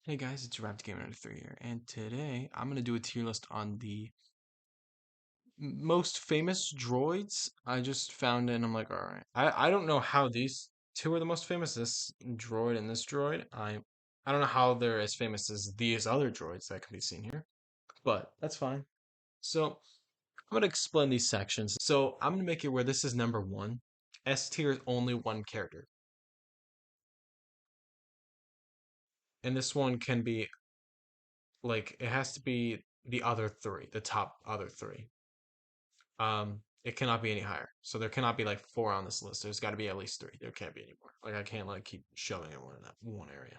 Hey guys, it's Gamer93 here, and today I'm gonna do a tier list on the most famous droids. I just found it and I'm like, alright. I don't know how these two are the most famous, this droid and this droid. I don't know how they're as famous as these other droids that can be seen here, but that's fine. So I'm gonna explain these sections. So I'm gonna make it where this is number one. S tier is only one character. And this one can be like it has to be the other three, the top other three. It cannot be any higher. So there cannot be like four on this list. There's got to be at least three. There can't be any more. Like I can't like keep shoving everyone in that one area.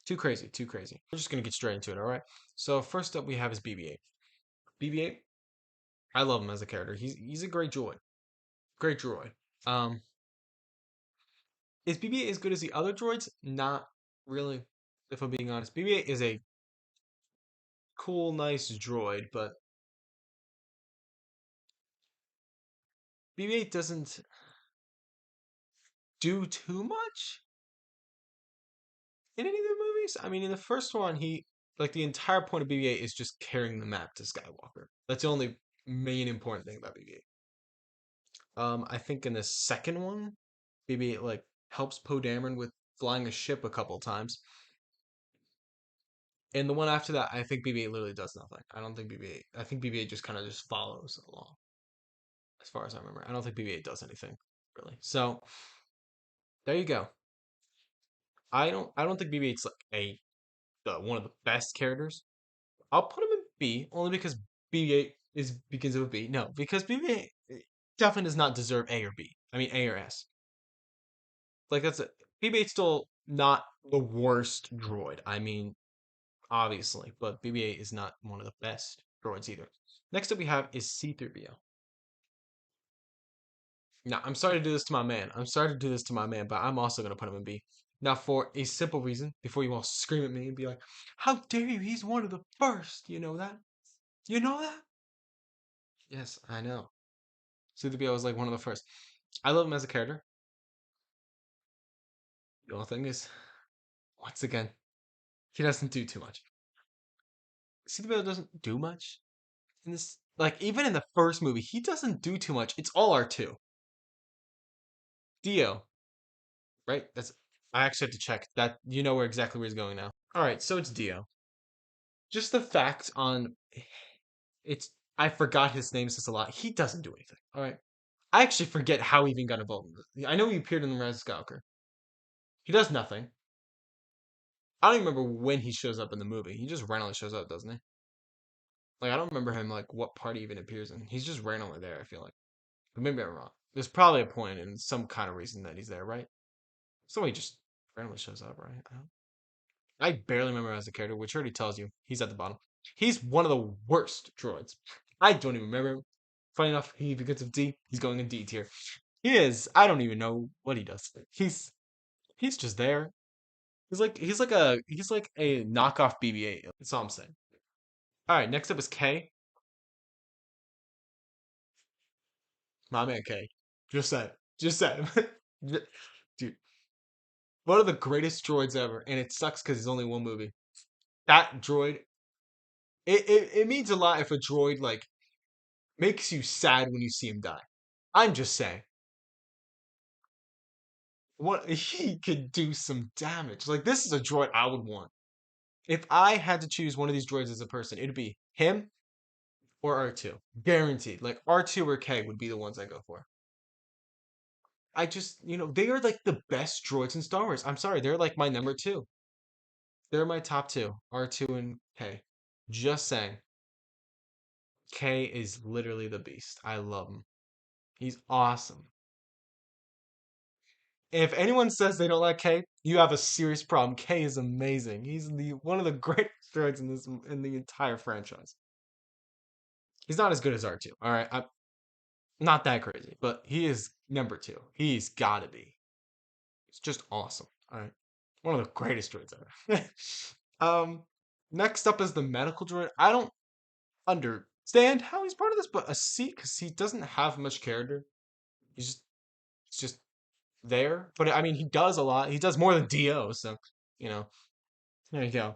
Too crazy, too crazy. We're just gonna get straight into it, all right? So first up we have is BB-8. BB-8, I love him as a character. He's a great droid. Great droid. Um, is BB-8 as good as the other droids? Not really, if I'm being honest. BB-8 is a cool, nice droid, but BB-8 doesn't do too much in any of the movies. I mean, in the first one, he like the entire point of BB-8 is just carrying the map to Skywalker. That's the only main important thing about BB-8. I think in the second one, BB-8 like helps Poe Dameron with flying a ship a couple times. And the one after that, I think BB-8 literally does nothing. I don't think BB-8. I think BB-8 just kind of just follows along, as far as I remember. I don't think BB-8 does anything really. So there you go. I don't think BB-8's like one of the best characters. I'll put him in B only because BB-8 is begins with B. No, because BB-8 definitely does not deserve A or B. I mean A or S. Like that's a BB-8's still not the worst droid. I mean, obviously, but BB-8 is not one of the best droids either. Next up we have is C-3PO. Now, I'm sorry to do this to my man. I'm sorry to do this to my man, but I'm also gonna put him in B. Now, for a simple reason, before you all scream at me and be like, "How dare you? He's one of the first." You know that? You know that? Yes, I know. C-3PO was like one of the first. I love him as a character. The only thing is, once again, he doesn't do too much. C-3PO doesn't do much in this. Like even in the first movie, he doesn't do too much. It's all R2. Dio, right? That's I actually have to check that. You know where exactly where he's going now. All right, so it's Dio. Just the fact on it's. I forgot his name says a lot. He doesn't do anything. All right. I actually forget how he even got involved in this. I know he appeared in the Red Skywalker. He does nothing. I don't even remember when he shows up in the movie. He just randomly shows up, doesn't he? Like I don't remember him like what part he even appears in. He's just randomly there. I feel like, but maybe I'm wrong. There's probably a point and some kind of reason that he's there, right? Somebody just randomly shows up, right? I barely remember him as a character, which already tells you he's at the bottom. He's one of the worst droids. I don't even remember him. Funny enough, he begins with D. He's going in D tier. He is. I don't even know what he does. He's just there. He's like a knockoff BB-8. That's all I'm saying. All right, next up is K. My man K. Just said. Just said. Dude, one of the greatest droids ever, and it sucks because it's only one movie. That droid, it means a lot if a droid like makes you sad when you see him die. I'm just saying. What he could do some damage. Like this is a droid I would want. If I had to choose one of these droids as a person, it'd be him or R2. Guaranteed. Like R2 or K would be the ones I go for. I just, they are like the best droids in Star Wars. I'm sorry, they're like my number two. They're my top two, R2 and K. Just saying. K is literally the beast. I love him. He's awesome. If anyone says they don't like K, you have a serious problem. K is amazing. He's the one of the greatest droids in the entire franchise. He's not as good as R2. All right, I'm not that crazy, but he is number two. He's got to be. It's just awesome. All right, one of the greatest droids ever. um, next up is the medical droid. I don't understand how he's part of this, but a C because he doesn't have much character. He's just there. But I mean, he does a lot. He does more than Do. So you know. There you go.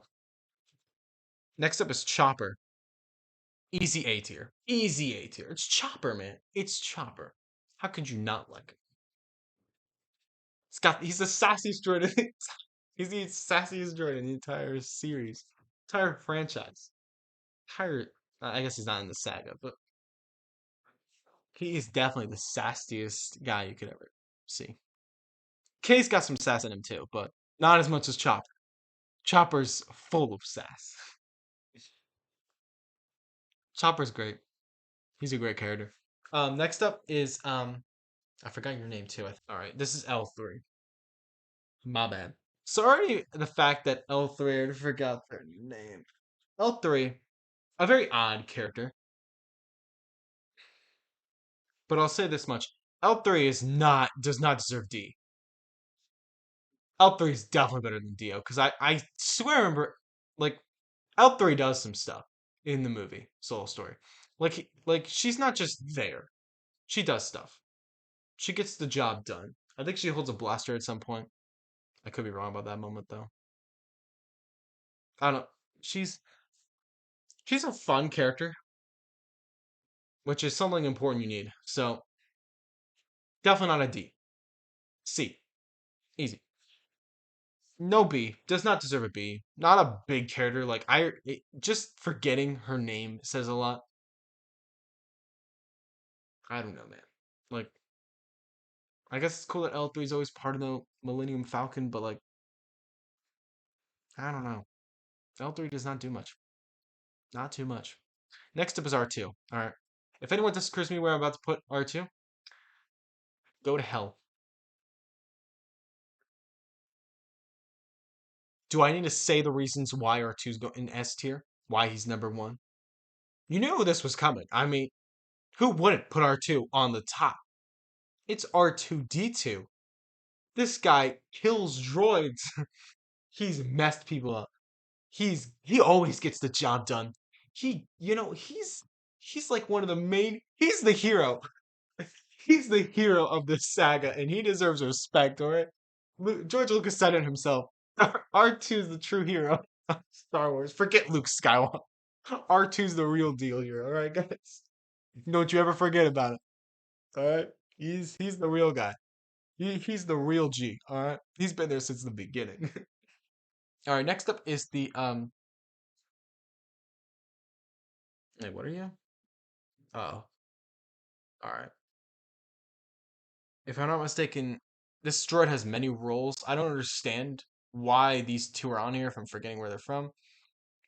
Next up is Chopper. Easy A tier. Easy A tier. It's Chopper, man. It's Chopper. How could you not like it? He's the sassiest droid he's the sassiest droid in the entire series. Entire franchise. Entire I guess he's not in the saga, but he is definitely the sassiest guy you could ever see. K's got some sass in him too, but not as much as Chopper. Chopper's full of sass. Chopper's great. He's a great character. Next up is I forgot your name too. All right, this is L3. My bad. Sorry, the fact that L3 I forgot their name. L3, a very odd character, but I'll say this much: L3 does not deserve D. L3 is definitely better than Dio because I swear I remember like L3 does some stuff in the movie Soul Story. Like she's not just there. She does stuff. She gets the job done. I think she holds a blaster at some point. I could be wrong about that moment though. I don't. She's she's a fun character, which is something important you need. So definitely not a D. C. Easy. No B. Does not deserve a B. Not a big character. Just forgetting her name says a lot. I don't know, man. Like I guess it's cool that L3 is always part of the Millennium Falcon, but like I don't know. L3 does not do much. Not too much. Next up is R2. All right. If anyone disagrees with me where I'm about to put R2, go to hell. Do I need to say the reasons why R2's in S tier? Why he's number one? You knew this was coming. I mean, who wouldn't put R2 on the top? It's R2D2. This guy kills droids. He's messed people up. He always gets the job done. He's like one of the main. He's the hero. He's the hero of this saga, and he deserves respect. All right, George Lucas said it himself. R2 is the true hero of Star Wars. Forget Luke Skywalker. R2's the real deal here. All right, guys. Don't you ever forget about it. All right, he's the real guy. He's the real G. All right, he's been there since the beginning. All right, next up is the Hey, what are you? Oh, all right. If I'm not mistaken, this droid has many roles. I don't understand why these two are on here if I'm forgetting where they're from.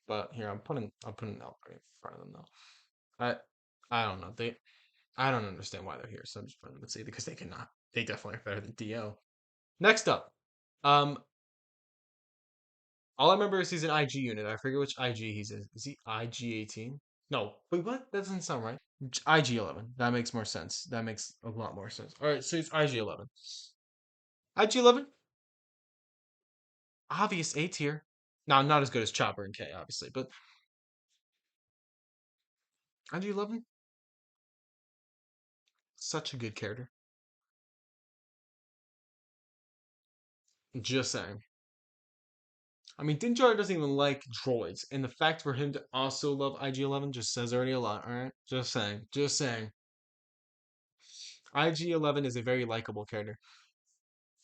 But here I'm putting L right in front of them though. I I don't know. I don't understand why they're here, so I'm just putting them at C because they cannot. They definitely are better than DO. Next up, um, all I remember is he's an IG unit. I forget which IG he's in. Is he IG 18? No, wait, what? That doesn't sound right. IG 11. That makes more sense. That makes a lot more sense. All right, so it's IG 11. IG 11, obvious A tier. Now, not as good as Chopper and K, obviously, but IG 11, such a good character. Just saying. I mean, Din Djarin doesn't even like droids, and the fact for him to also love IG-11 just says already a lot. All right, just saying, just saying. IG-11 is a very likable character.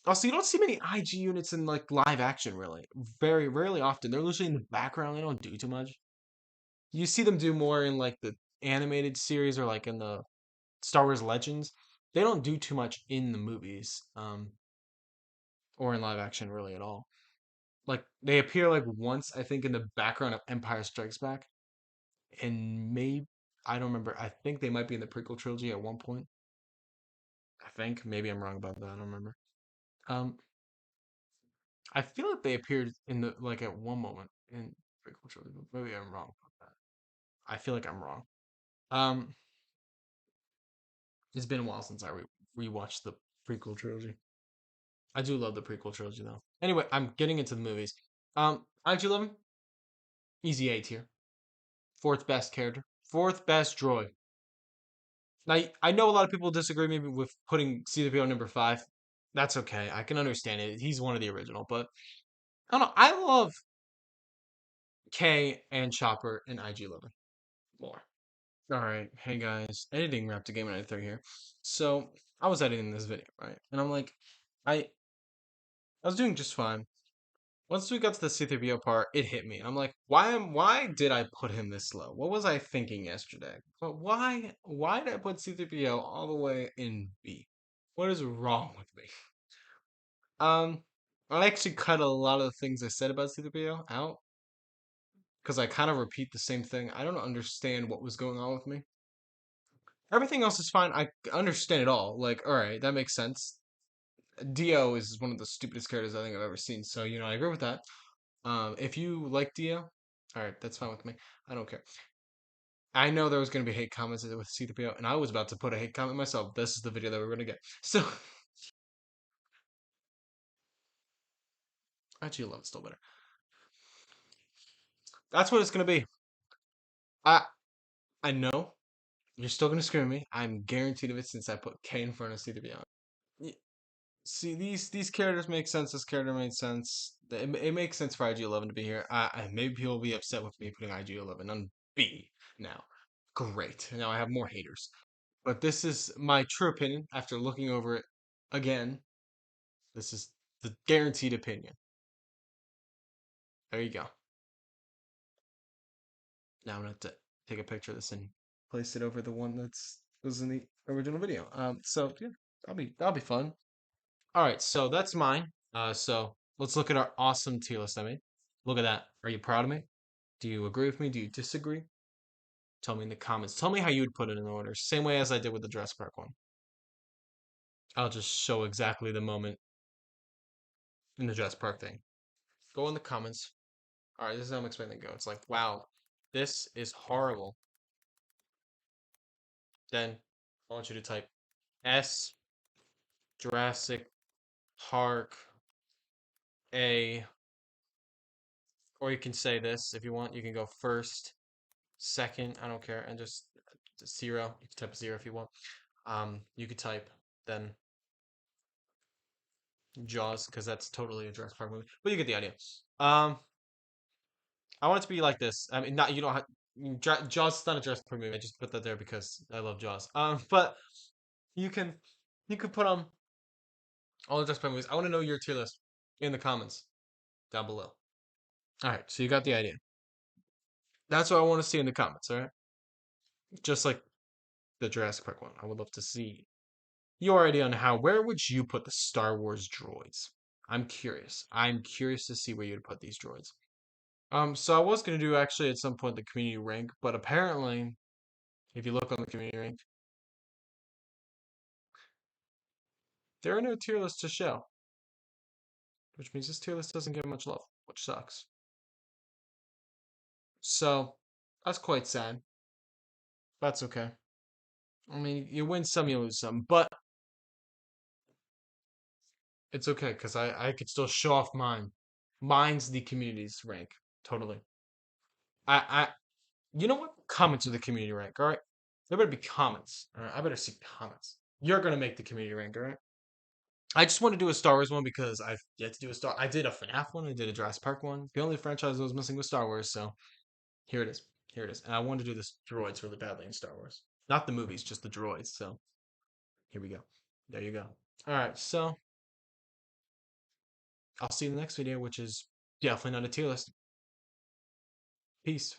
Also, you don't see many IG units in like live action, really. Very rarely, often. They're usually in the background. They don't do too much. You see them do more in like the animated series or like in the Star Wars Legends. They don't do too much in the movies, or in live action, really at all. Like they appear like once, I think, in the background of Empire Strikes Back and maybe I don't remember. I think they might be in the prequel trilogy at one point. I think maybe I'm wrong about that. I don't remember. Um, I feel like they appeared in the like at one moment in prequel trilogy. Maybe I'm wrong about that. I feel like I'm wrong. Um, it's been a while since I rewatched the prequel trilogy. I do love the prequel trilogy though. Anyway, I'm getting into the movies. IG-11, easy A tier. Fourth best character. Fourth best droid. Now, I know a lot of people disagree maybe with putting C-3PO number five. That's okay. I can understand it. He's one of the original, but I don't know. K and Chopper and IG-11. More. All right, hey guys, editing wrapped to Game 93 here. So I was editing this video, right? And I'm like, I I was doing just fine. Once we got to the C3PO part, it hit me. I'm like, why did I put him this low? What was I thinking yesterday? But why did I put C3PO all the way in B? What is wrong with me? Um, I actually cut a lot of the things I said about C3PO out because I kind of repeat the same thing. I don't understand what was going on with me. Everything else is fine. I understand it all. Like, all right, that makes sense. Dio is one of the stupidest characters I think I've ever seen. So, I agree with that. If you like Dio, all right, that's fine with me. I don't care. I know there was going to be hate comments with C3PO, and I was about to put a hate comment myself. This is the video that we're going to get. So, actually, I love it still better. That's what it's going to be. I I know you're still going to scream at me. I'm guaranteed of it since I put K in front of C3PO. See, these characters make sense. This character made sense. It makes sense for IG-11 to be here. Maybe people will be upset with me putting IG-11 on B now. Great. Now I have more haters. But this is my true opinion after looking over it again. This is the guaranteed opinion. There you go. Now I'm gonna have to take a picture of this and place it over the one that's was in the original video. So yeah, that'll be fun. All right, so that's mine. So let's look at our awesome tier list I made. Look at that. Are you proud of me? Do you agree with me? Do you disagree? Tell me in the comments. Tell me how you would put it in order. Same way as I did with the Dress Park one. I'll just show exactly the moment in the Dress Park thing. Go in the comments. All right, this is how I'm expecting to go. It's like, wow, this is horrible. Then I want you to type S Jurassic Park A, or you can say this if you want. You can go first, second, I don't care, and just zero. You can type zero if you want. You could type then Jaws because that's totally a Jurassic Park movie, but you get the idea. Um, I want it to be like this. I mean, not you don't have Jaws is not a Jurassic Park movie. I just put that there because I love Jaws. But you can you could put on all the Jurassic Park movies. I want to know your tier list in the comments down below. All right, so you got the idea. That's what I want to see in the comments. All right, just like the Jurassic Park one. I would love to see your idea on where would you put the Star Wars droids? I'm curious. I'm curious to see where you'd put these droids. So I was gonna do actually at some point the community rank, but apparently, if you look on the community rank, there are no tier lists to show, which means this tier list doesn't get much love, which sucks. So that's quite sad. That's okay. I mean, you win some, you lose some, but it's okay because I could still show off mine. Mine's the community's rank, totally. I you know what? Comments are the community rank, all right? There better be comments, all right? I better see comments. You're gonna make the community rank, all right? I just want to do a Star Wars one because I've yet to do a Star. I did a FNAF one, I did a Jurassic Park one. The only franchise I was missing was Star Wars, so here it is. Here it is. And I wanted to do this droids really badly in Star Wars. Not the movies, just the droids. So here we go. There you go. All right, so I'll see you in the next video, which is definitely not a tier list. Peace.